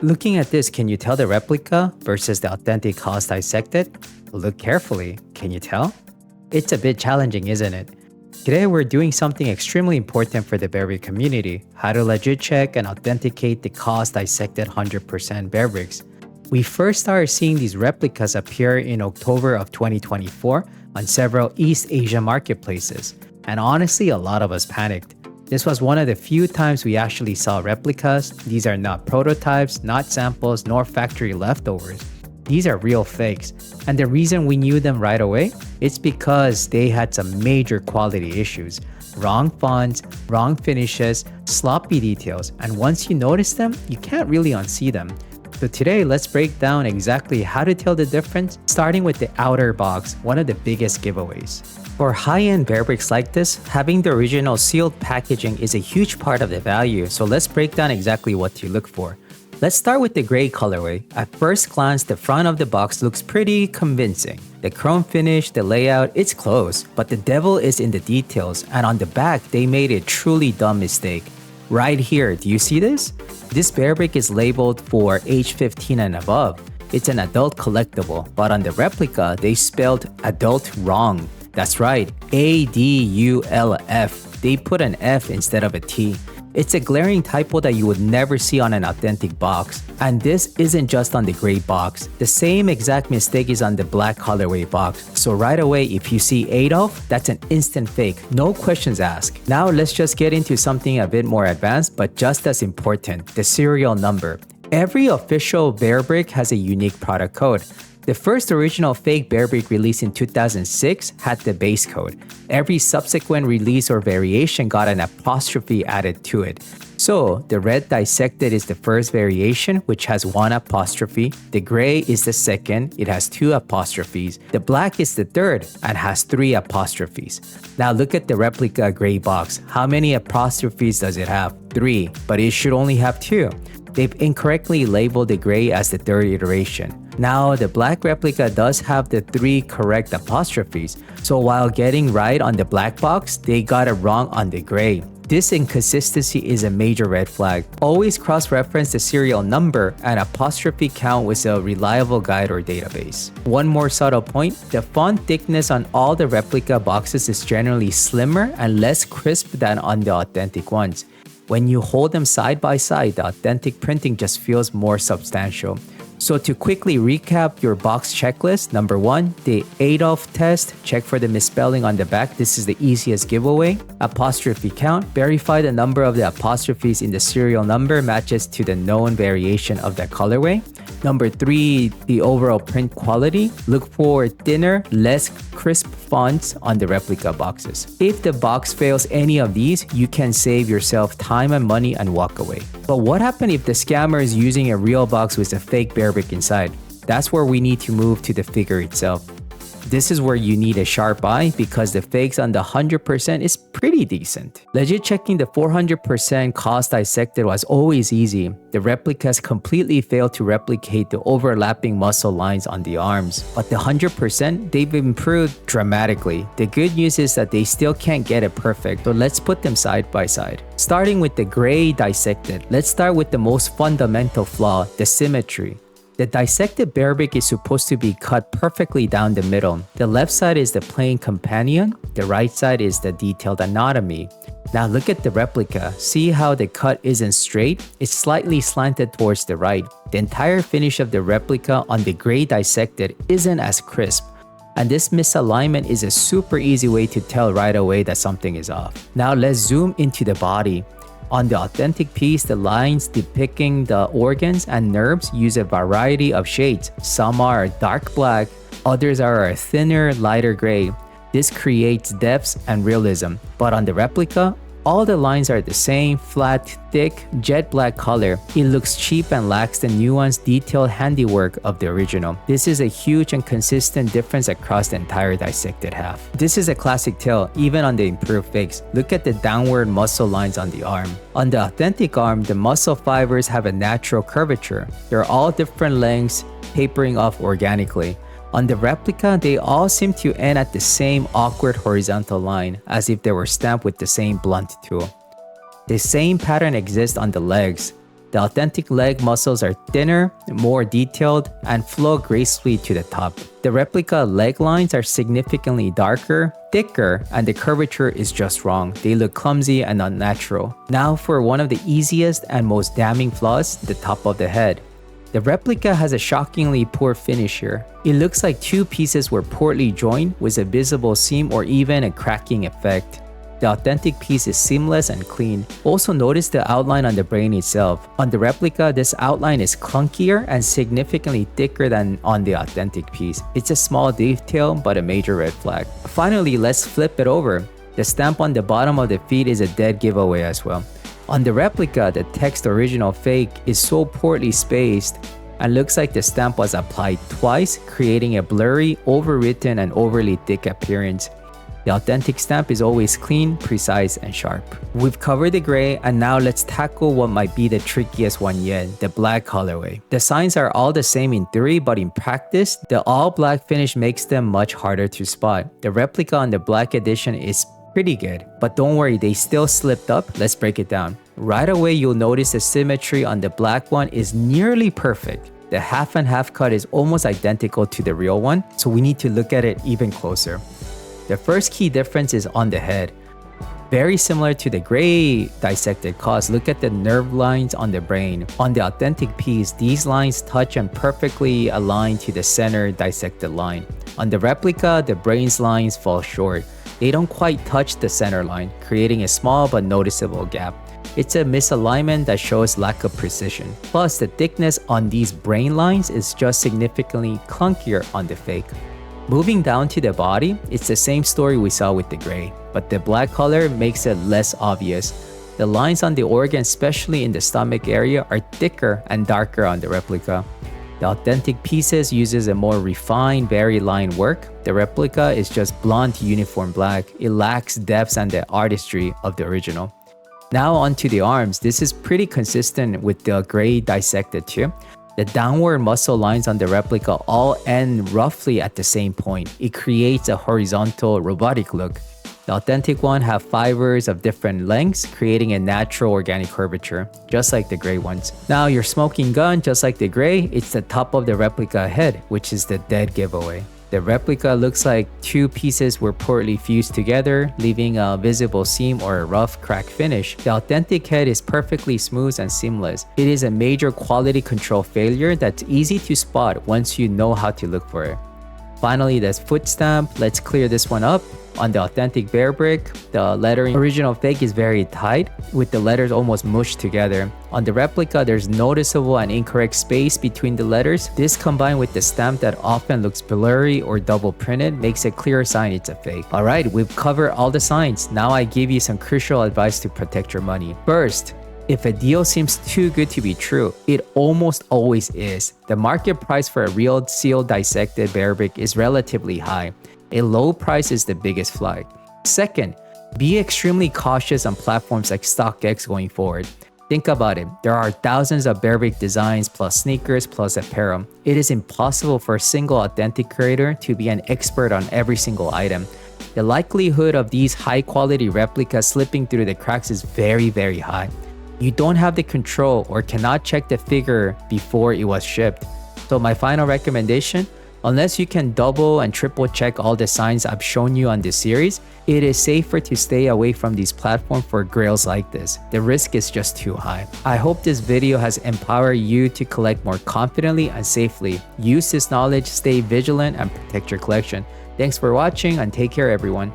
Looking at this, can you tell the replica versus the authentic KAWS Dissected? Look carefully, can you tell? It's a bit challenging, isn't it? Today we're doing something extremely important for the Bearbrick community, how to legit check and authenticate the KAWS Dissected 100% Bearbricks. We first started seeing these replicas appear in October of 2024 on several East Asia marketplaces, and honestly a lot of us panicked. This was one of the few times we actually saw replicas. These are not prototypes, not samples, nor factory leftovers. These are real fakes. And the reason we knew them right away, it's because they had some major quality issues. Wrong fonts, wrong finishes, sloppy details, and once you notice them, you can't really unsee them. So today, let's break down exactly how to tell the difference, starting with the outer box, one of the biggest giveaways. For high-end Bearbricks like this, having the original sealed packaging is a huge part of the value, so let's break down exactly what to look for. Let's start with the gray colorway. At first glance, the front of the box looks pretty convincing. The chrome finish, the layout, it's close, but the devil is in the details, and on the back, they made a truly dumb mistake. Right here, do you see this? This Bearbrick is labeled for age 15 and above. It's an adult collectible, but on the replica, they spelled adult wrong. That's right, ADULF. They put an F instead of a T. It's a glaring typo that you would never see on an authentic box. And this isn't just on the gray box. The same exact mistake is on the black colorway box. So right away, if you see Adolf, that's an instant fake. No questions asked. Now let's just get into something a bit more advanced, but just as important, the serial number. Every official Bearbrick has a unique product code. The first original fake Bearbrick released in 2006 had the base code. Every subsequent release or variation got an apostrophe added to it. So, the red Dissected is the first variation, which has one apostrophe. The gray is the second, it has two apostrophes. The black is the third and has three apostrophes. Now look at the replica gray box. How many apostrophes does it have? 3, but it should only have 2. They've incorrectly labeled the gray as the third iteration. Now, the black replica does have the 3 correct apostrophes, so while getting right on the black box, they got it wrong on the gray. This inconsistency is a major red flag. Always cross-reference the serial number and apostrophe count with a reliable guide or database. One more subtle point, the font thickness on all the replica boxes is generally slimmer and less crisp than on the authentic ones. When you hold them side by side, the authentic printing just feels more substantial. So to quickly recap your box checklist, number 1, the Adolf test, check for the misspelling on the back. This is the easiest giveaway. Apostrophe count, verify the number of the apostrophes in the serial number matches to the known variation of the colorway. Number 3, the overall print quality. Look for thinner, less crisp fonts on the replica boxes. If the box fails any of these, you can save yourself time and money and walk away. But what happens if the scammer is using a real box with a fake Bearbrick inside? That's where we need to move to the figure itself. This is where you need a sharp eye because the fakes on the 100% is pretty decent. Legit checking the 400% KAWS Dissected was always easy. The replicas completely failed to replicate the overlapping muscle lines on the arms. But the 100%, they've improved dramatically. The good news is that they still can't get it perfect, so let's put them side by side. Starting with the gray Dissected, let's start with the most fundamental flaw, the symmetry. The dissected Bearbrick is supposed to be cut perfectly down the middle. The left side is the plain companion, the right side is the detailed anatomy. Now look at the replica. See how the cut isn't straight? It's slightly slanted towards the right. The entire finish of the replica on the gray Dissected isn't as crisp. And this misalignment is a super easy way to tell right away that something is off. Now let's zoom into the body. On the authentic piece, the lines depicting the organs and nerves use a variety of shades. Some are dark black, others are a thinner, lighter gray. This creates depth and realism. But on the replica, all the lines are the same, flat, thick, jet black color. It looks cheap and lacks the nuanced, detailed handiwork of the original. This is a huge and consistent difference across the entire dissected half. This is a classic tale, even on the improved fakes. Look at the downward muscle lines on the arm. On the authentic arm, the muscle fibers have a natural curvature. They're all different lengths, tapering off organically. On the replica, they all seem to end at the same awkward horizontal line, as if they were stamped with the same blunt tool. The same pattern exists on the legs. The authentic leg muscles are thinner, more detailed, and flow gracefully to the top. The replica leg lines are significantly darker, thicker, and the curvature is just wrong. They look clumsy and unnatural. Now for one of the easiest and most damning flaws, the top of the head. The replica has a shockingly poor finish here. It looks like two pieces were poorly joined with a visible seam or even a cracking effect. The authentic piece is seamless and clean. Also notice the outline on the brain itself. On the replica, this outline is clunkier and significantly thicker than on the authentic piece. It's a small detail, but a major red flag. Finally, let's flip it over. The stamp on the bottom of the feet is a dead giveaway as well. On the replica, the text original fake is so poorly spaced and looks like the stamp was applied twice, creating a blurry, overwritten, and overly thick appearance. The authentic stamp is always clean, precise, and sharp. We've covered the gray, and now let's tackle what might be the trickiest one yet, the black colorway. The signs are all the same in theory, but in practice, the all black finish makes them much harder to spot. The replica on the black edition is pretty good, but don't worry, they still slipped up. Let's break it down. Right away, you'll notice the symmetry on the black one is nearly perfect. The half and half cut is almost identical to the real one, so we need to look at it even closer. The first key difference is on the head. Very similar to the gray dissected KAWS, look at the nerve lines on the brain. On the authentic piece, these lines touch and perfectly align to the center dissected line. On the replica, the brain's lines fall short. They don't quite touch the center line, creating a small but noticeable gap. It's a misalignment that shows lack of precision. Plus, the thickness on these brain lines is just significantly clunkier on the fake. Moving down to the body, it's the same story we saw with the gray, but the black color makes it less obvious. The lines on the organ, especially in the stomach area, are thicker and darker on the replica. The authentic pieces uses a more refined, very line work. The replica is just blunt, uniform black. It lacks depth and the artistry of the original. Now onto the arms. This is pretty consistent with the gray dissected too. The downward muscle lines on the replica all end roughly at the same point. It creates a horizontal, robotic look. The authentic one have fibers of different lengths, creating a natural organic curvature, just like the gray ones. Now your smoking gun, just like the gray, it's the top of the replica head, which is the dead giveaway. The replica looks like two pieces were poorly fused together, leaving a visible seam or a rough crack finish. The authentic head is perfectly smooth and seamless. It is a major quality control failure that's easy to spot once you know how to look for it. Finally, the foot stamp. Let's clear this one up. On the authentic Bearbrick, the lettering original fake is very tight, with the letters almost mushed together. On the replica, there's noticeable and incorrect space between the letters. This combined with the stamp that often looks blurry or double printed makes a clear sign it's a fake. Alright, we've covered all the signs. Now I give you some crucial advice to protect your money. First, if a deal seems too good to be true, it almost always is. The market price for a real sealed dissected Bearbrick is relatively high. A low price is the biggest flag. Second, be extremely cautious on platforms like StockX going forward. Think about it. There are thousands of Bearbrick designs plus sneakers plus apparel. It is impossible for a single authentic creator to be an expert on every single item. The likelihood of these high-quality replicas slipping through the cracks is very, very high. You don't have the control or cannot check the figure before it was shipped. So my final recommendation, unless you can double and triple check all the signs I've shown you on this series, it is safer to stay away from these platforms for grails like this. The risk is just too high. I hope this video has empowered you to collect more confidently and safely. Use this knowledge, stay vigilant, and protect your collection. Thanks for watching and take care everyone.